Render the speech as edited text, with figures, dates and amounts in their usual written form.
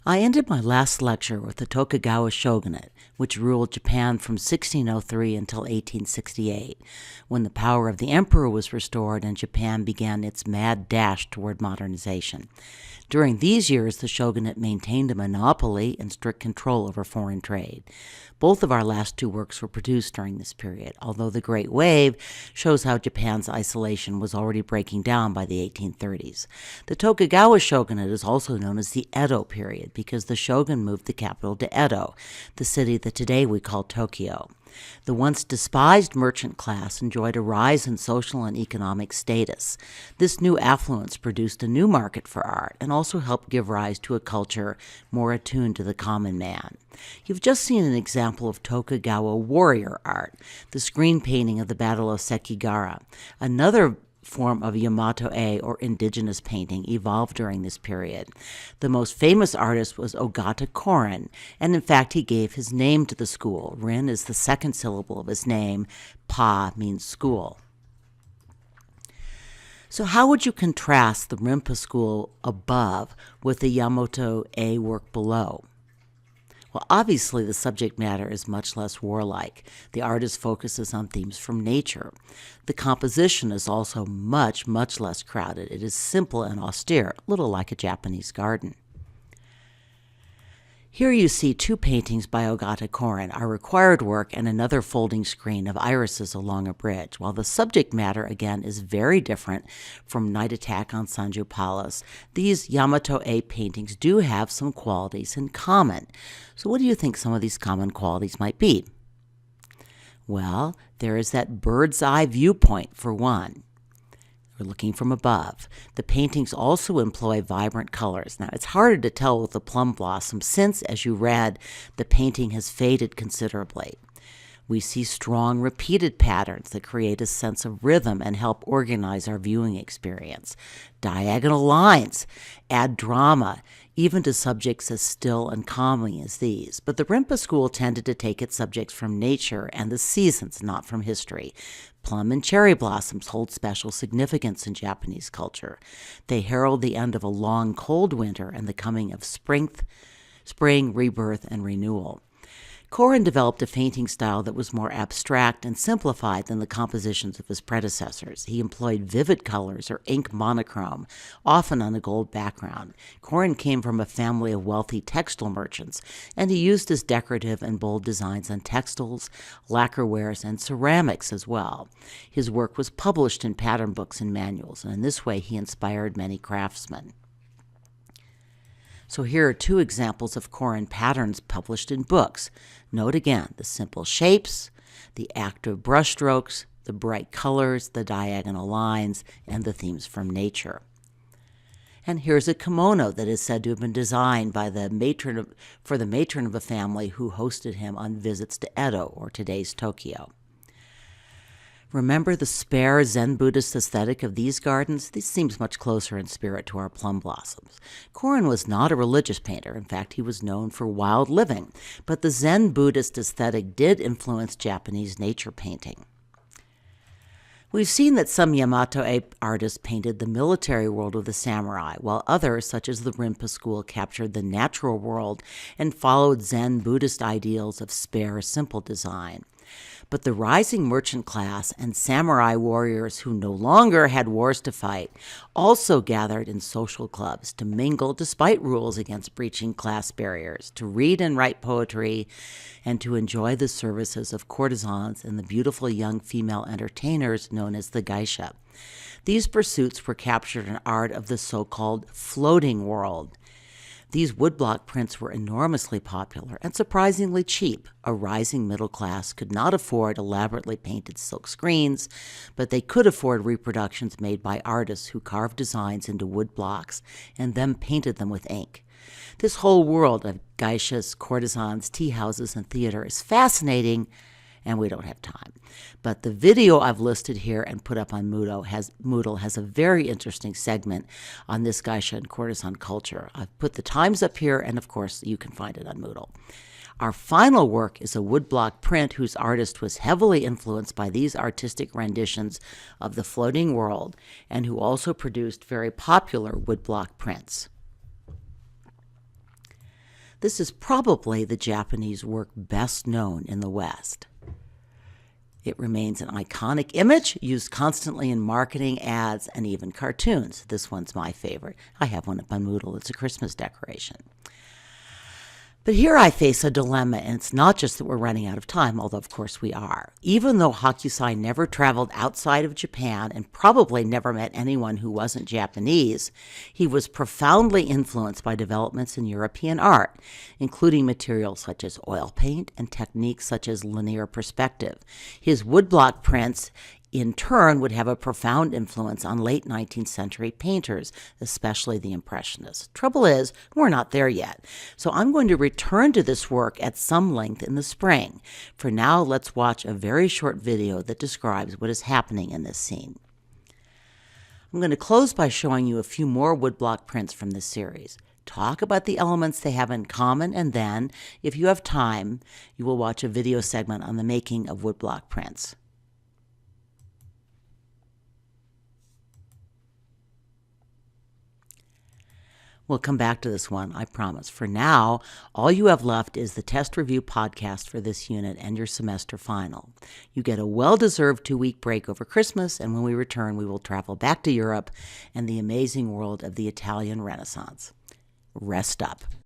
I ended my last lecture with the Tokugawa Shogunate, which ruled Japan from 1603 until 1868, when the power of the emperor was restored and Japan began its mad dash toward modernization. During these years, the shogunate maintained a monopoly and strict control over foreign trade. Both of our last two works were produced during this period, although The Great Wave shows how Japan's isolation was already breaking down by the 1830s. The Tokugawa Shogunate is also known as the Edo period because the shogun moved the capital to Edo, the city that today we call Tokyo. The once despised merchant class enjoyed a rise in social and economic status. This new affluence produced a new market for art and also helped give rise to a culture more attuned to the common man. You've just seen an example of Tokugawa warrior art, the screen painting of the Battle of Sekigahara. Another form of Yamato-e, or indigenous painting, evolved during this period. The most famous artist was Ogata Korin, and in fact he gave his name to the school. Rin is the second syllable of his name. Pa means school. So how would you contrast the Rimpa school above with the Yamato-e work below? Well, obviously, the subject matter is much less warlike. The artist focuses on themes from nature. The composition is also much, much less crowded. It is simple and austere, a little like a Japanese garden. Here you see two paintings by Ogata Korin, our required work, and another folding screen of irises along a bridge. While the subject matter, again, is very different from Night Attack on Sanju Palace, these Yamato-e paintings do have some qualities in common. So what do you think some of these common qualities might be? Well, there is that bird's eye viewpoint, for one. We're looking from above. The paintings also employ vibrant colors. Now, it's harder to tell with the plum blossom since, as you read, the painting has faded considerably. We see strong repeated patterns that create a sense of rhythm and help organize our viewing experience. Diagonal lines add drama, even to subjects as still and calming as these. But the Rimpa school tended to take its subjects from nature and the seasons, not from history. Plum and cherry blossoms hold special significance in Japanese culture. They herald the end of a long, cold winter and the coming of spring, rebirth, and renewal. Korin developed a painting style that was more abstract and simplified than the compositions of his predecessors. He employed vivid colors or ink monochrome, often on a gold background. Korin came from a family of wealthy textile merchants, and he used his decorative and bold designs on textiles, lacquerwares, and ceramics as well. His work was published in pattern books and manuals, and in this way he inspired many craftsmen. So here are two examples of Korin patterns published in books. Note again the simple shapes, the active brushstrokes, the bright colors, the diagonal lines, and the themes from nature. And here's a kimono that is said to have been designed by for the matron of a family who hosted him on visits to Edo, or today's Tokyo. Remember the spare Zen Buddhist aesthetic of these gardens? This seems much closer in spirit to our plum blossoms. Korin was not a religious painter. In fact, he was known for wild living. But the Zen Buddhist aesthetic did influence Japanese nature painting. We've seen that some Yamato-e artists painted the military world of the samurai, while others, such as the Rimpa school, captured the natural world and followed Zen Buddhist ideals of spare, simple design. But the rising merchant class and samurai warriors who no longer had wars to fight also gathered in social clubs to mingle despite rules against breaching class barriers, to read and write poetry, and to enjoy the services of courtesans and the beautiful young female entertainers known as the geisha. These pursuits were captured in art of the so-called floating world. These woodblock prints were enormously popular and surprisingly cheap. A rising middle class could not afford elaborately painted silk screens, but they could afford reproductions made by artists who carved designs into wood blocks and then painted them with ink. This whole world of geishas, courtesans, tea houses, and theater is fascinating, and we don't have time. But the video I've listed here and put up on Moodle has a very interesting segment on this geisha and courtesan culture. I've put the times up here, and of course you can find it on Moodle. Our final work is a woodblock print whose artist was heavily influenced by these artistic renditions of the floating world, and who also produced very popular woodblock prints. This is probably the Japanese work best known in the West. It remains an iconic image used constantly in marketing, ads, and even cartoons. This one's my favorite. I have one at my Moodle. It's a Christmas decoration. But here I face a dilemma, and it's not just that we're running out of time, although of course we are. Even though Hakusai never traveled outside of Japan and probably never met anyone who wasn't Japanese, he was profoundly influenced by developments in European art, including materials such as oil paint and techniques such as linear perspective. His woodblock prints in turn would have a profound influence on late 19th century painters, especially the Impressionists. Trouble is, we're not there yet. So I'm going to return to this work at some length in the spring. For now, let's watch a very short video that describes what is happening in this scene. I'm going to close by showing you a few more woodblock prints from this series. Talk about the elements they have in common, and then, if you have time, you will watch a video segment on the making of woodblock prints. We'll come back to this one, I promise. For now, all you have left is the test review podcast for this unit and your semester final. You get a well-deserved 2-week break over Christmas, and when we return, we will travel back to Europe and the amazing world of the Italian Renaissance. Rest up.